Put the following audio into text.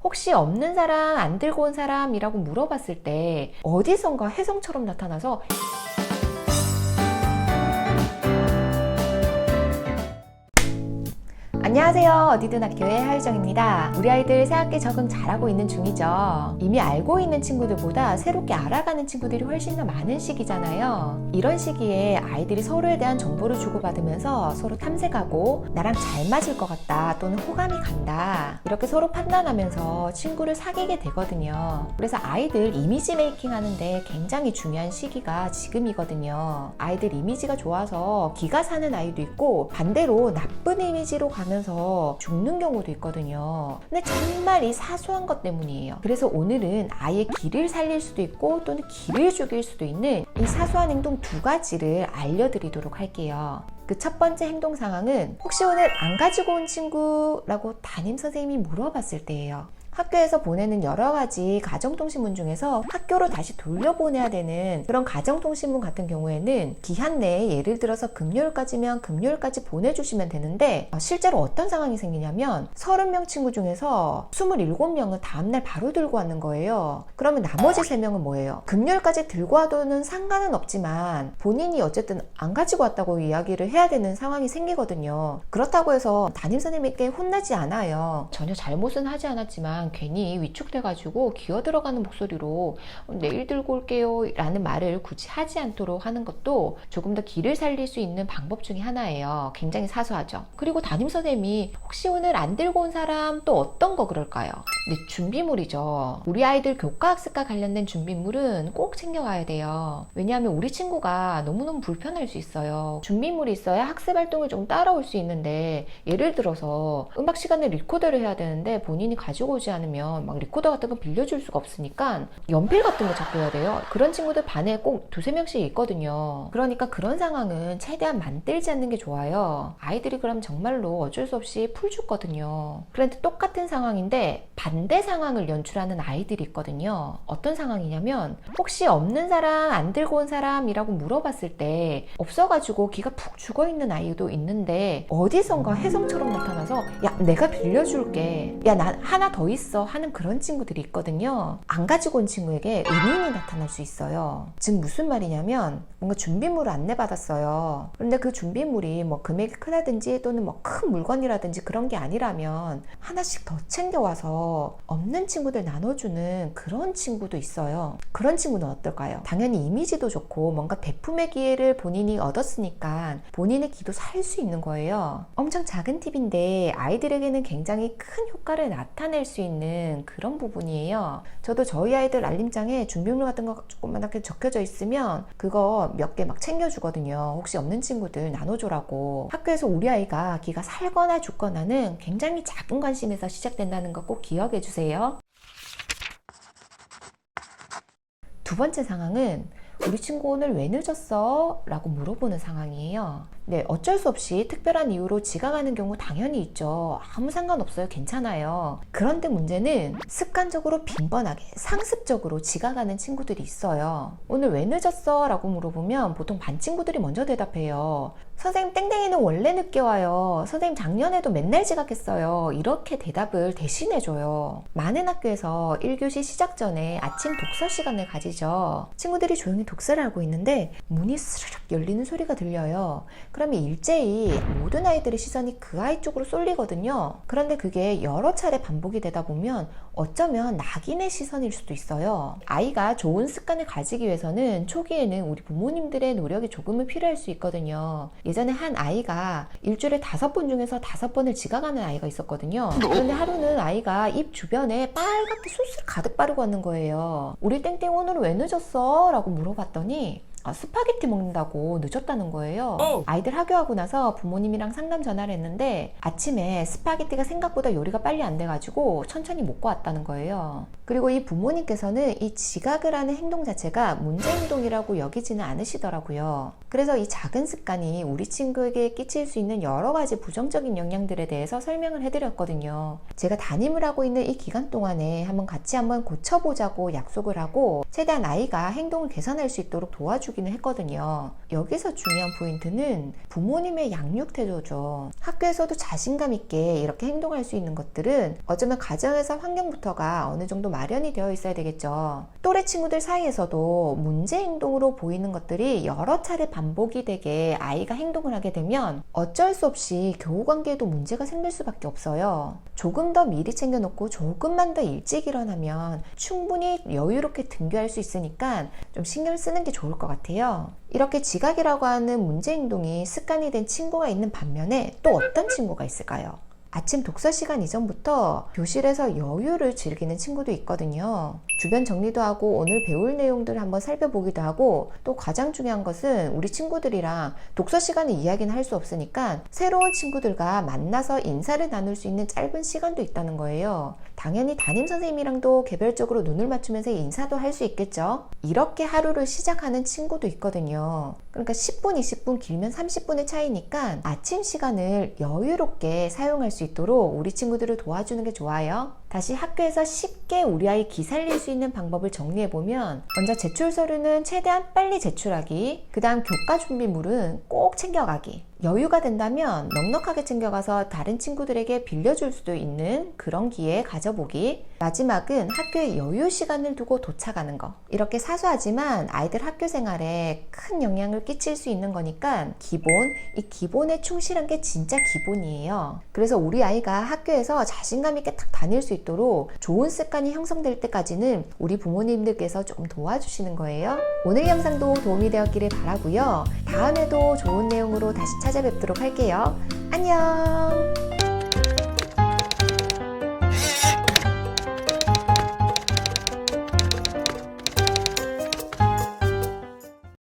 혹시 없는 사람, 안 들고 온 사람이라고 물어봤을 때 어디선가 혜성처럼 나타나서 안녕하세요. 어디든 학교의 하유정입니다. 우리 아이들 새학기 적응 잘하고 있는 중이죠. 이미 알고 있는 친구들보다 새롭게 알아가는 친구들이 훨씬 더 많은 시기잖아요. 이런 시기에 아이들이 서로에 대한 정보를 주고받으면서 서로 탐색하고 나랑 잘 맞을 것 같다 또는 호감이 간다 이렇게 서로 판단하면서 친구를 사귀게 되거든요. 그래서 아이들 이미지 메이킹 하는데 굉장히 중요한 시기가 지금이거든요. 아이들 이미지가 좋아서 기가 사는 아이도 있고 반대로 나쁜 이미지로 가면서 죽는 경우도 있거든요. 근데 정말 이 사소한 것 때문이에요. 그래서 오늘은 아이의 기를 살릴 수도 있고 또는 기를 죽일 수도 있는 이 사소한 행동 두 가지를 알려드리도록 할게요. 그 첫 번째 행동 상황은 혹시 오늘 안 가지고 온 친구라고 담임 선생님이 물어봤을 때예요. 학교에서 보내는 여러 가지 가정통신문 중에서 학교로 다시 돌려보내야 되는 그런 가정통신문 같은 경우에는 기한 내에 예를 들어서 금요일까지면 금요일까지 보내주시면 되는데 실제로 어떤 상황이 생기냐면 30명 친구 중에서 27명은 다음날 바로 들고 왔는 거예요. 그러면 나머지 3명은 뭐예요? 금요일까지 들고 와도는 상관은 없지만 본인이 어쨌든 안 가지고 왔다고 이야기를 해야 되는 상황이 생기거든요. 그렇다고 해서 담임선생님께 혼나지 않아요. 전혀 잘못은 하지 않았지만 괜히 위축돼가지고 기어 들어가는 목소리로 내일 들고 올게요 라는 말을 굳이 하지 않도록 하는 것도 조금 더 기를 살릴 수 있는 방법 중에 하나예요. 굉장히 사소하죠. 그리고 담임선생님이 혹시 오늘 안 들고 온 사람 또 어떤 거 그럴까요? 네, 준비물이죠. 우리 아이들 교과학습과 관련된 준비물은 꼭 챙겨가야 돼요. 왜냐하면 우리 친구가 너무너무 불편할 수 있어요. 준비물이 있어야 학습활동을 좀 따라올 수 있는데 예를 들어서 음악 시간에 리코더를 해야 되는데 본인이 가지고 오지 않으면 막 리코더 같은 거 빌려줄 수가 없으니까 연필 같은 거 찾고 해야 돼요. 그런 친구들 반에 꼭 2-3명씩 있거든요. 그러니까 그런 상황은 최대한 만들지 않는 게 좋아요. 아이들이 그럼 정말로 어쩔 수 없이 풀 죽거든요. 그런데 똑같은 상황인데 반대 상황을 연출하는 아이들이 있거든요. 어떤 상황이냐면 혹시 없는 사람, 안 들고 온 사람이라고 물어봤을 때 없어가지고 기가 푹 죽어있는 아이도 있는데 어디선가 혜성처럼 나타나서 야 내가 빌려줄게, 야 나 하나 더 있어 하는 그런 친구들이 있거든요. 안 가지고 온 친구에게 은인이 나타날 수 있어요. 즉 무슨 말이냐면 뭔가 준비물을 안내받았어요. 그런데 그 준비물이 뭐 금액이 크다든지 또는 뭐 큰 물건이라든지 그런 게 아니라면 하나씩 더 챙겨와서 없는 친구들 나눠주는 그런 친구도 있어요. 그런 친구는 어떨까요? 당연히 이미지도 좋고 뭔가 베품의 기회를 본인이 얻었으니까 본인의 기도 살 수 있는 거예요. 엄청 작은 팁인데 아이들에게는 굉장히 큰 효과를 나타낼 수 있는 그런 부분이에요. 저도 저희 아이들 알림장에 준비물 같은 거 조그맣게 적혀져 있으면 그거 몇 개 막 챙겨주거든요. 혹시 없는 친구들 나눠줘라고. 학교에서 우리 아이가 기가 살거나 죽거나는 굉장히 작은 관심에서 시작된다는 거 꼭 기억해 주세요. 두 번째 상황은 우리 친구 오늘 왜 늦었어? 라고 물어보는 상황이에요. 네, 어쩔 수 없이 특별한 이유로 지각하는 경우 당연히 있죠. 아무 상관없어요. 괜찮아요. 그런데 문제는 습관적으로 빈번하게 상습적으로 지각하는 친구들이 있어요. 오늘 왜 늦었어? 라고 물어보면 보통 반 친구들이 먼저 대답해요. 선생님 땡땡이는 원래 늦게 와요. 선생님 작년에도 맨날 지각했어요. 이렇게 대답을 대신해줘요. 많은 학교에서 1교시 시작 전에 아침 독서 시간을 가지죠. 친구들이 조용히 독서를 하고 있는데 문이 스르륵 열리는 소리가 들려요. 그러면 일제히 모든 아이들의 시선이 그 아이 쪽으로 쏠리거든요. 그런데 그게 여러 차례 반복이 되다 보면 어쩌면 낙인의 시선일 수도 있어요. 아이가 좋은 습관을 가지기 위해서는 초기에는 우리 부모님들의 노력이 조금은 필요할 수 있거든요. 예전에 한 아이가 일주일에 5번 중에서 5번을 지각하는 아이가 있었거든요. 그런데 하루는 아이가 입 주변에 빨갛게 소스를 가득 바르고 왔는 거예요. 우리 땡땡 오늘은 왜 늦었어? 라고 물어봤더니 스파게티 먹는다고 늦었다는 거예요. 아이들 하교하고 나서 부모님이랑 상담 전화를 했는데 아침에 스파게티가 생각보다 요리가 빨리 안 돼가지고 천천히 먹고 왔다는 거예요. 그리고 이 부모님께서는 이 지각을 하는 행동 자체가 문제 행동이라고 여기지는 않으시더라고요. 그래서 이 작은 습관이 우리 친구에게 끼칠 수 있는 여러 가지 부정적인 영향들에 대해서 설명을 해드렸거든요. 제가 담임을 하고 있는 이 기간 동안에 한번 같이 한번 고쳐보자고 약속을 하고 최대한 아이가 행동을 개선할 수 있도록 도와주기 보여주기는 했거든요. 여기서 중요한 포인트는 부모님의 양육 태도죠. 학교에서도 자신감 있게 이렇게 행동할 수 있는 것들은 어쩌면 가정에서 환경부터가 어느 정도 마련이 되어 있어야 되겠죠. 또래 친구들 사이에서도 문제 행동으로 보이는 것들이 여러 차례 반복이 되게 아이가 행동을 하게 되면 어쩔 수 없이 교우 관계에도 문제가 생길 수밖에 없어요. 조금 더 미리 챙겨놓고 조금만 더 일찍 일어나면 충분히 여유롭게 등교할 수 있으니까 좀 신경을 쓰는 게 좋을 것 같아요. 이렇게 지각이라고 하는 문제 행동이 습관이 된 친구가 있는 반면에 또 어떤 친구가 있을까요? 아침 독서 시간 이전부터 교실에서 여유를 즐기는 친구도 있거든요. 주변 정리도 하고 오늘 배울 내용들을 한번 살펴보기도 하고, 또 가장 중요한 것은 우리 친구들이랑 독서 시간에 이야기는 할 수 없으니까 새로운 친구들과 만나서 인사를 나눌 수 있는 짧은 시간도 있다는 거예요. 당연히 담임 선생님이랑도 개별적으로 눈을 맞추면서 인사도 할 수 있겠죠. 이렇게 하루를 시작하는 친구도 있거든요. 그러니까 10분, 20분, 길면 30분의 차이니까 아침 시간을 여유롭게 사용할 수 있도록 우리 친구들을 도와주는 게 좋아요. 다시 학교에서 쉽게 우리 아이 기살릴 수 있는 방법을 정리해보면, 먼저 제출 서류는 최대한 빨리 제출하기, 그 다음 교과 준비물은 꼭 챙겨가기, 여유가 된다면 넉넉하게 챙겨가서 다른 친구들에게 빌려줄 수도 있는 그런 기회 가져보기, 마지막은 학교에 여유 시간을 두고 도착하는 거. 이렇게 사소하지만 아이들 학교 생활에 큰 영향을 끼칠 수 있는 거니까 이 기본에 충실한 게 진짜 기본이에요. 그래서 우리 아이가 학교에서 자신감 있게 딱 다닐 수 있도록 좋은 습관이 형성될 때까지는 우리 부모님들께서 조금 도와주시는 거예요. 오늘 영상도 도움이 되었기를 바라고요. 다음에도 좋은 내용으로 다시 찾아뵙도록 할게요. 안녕.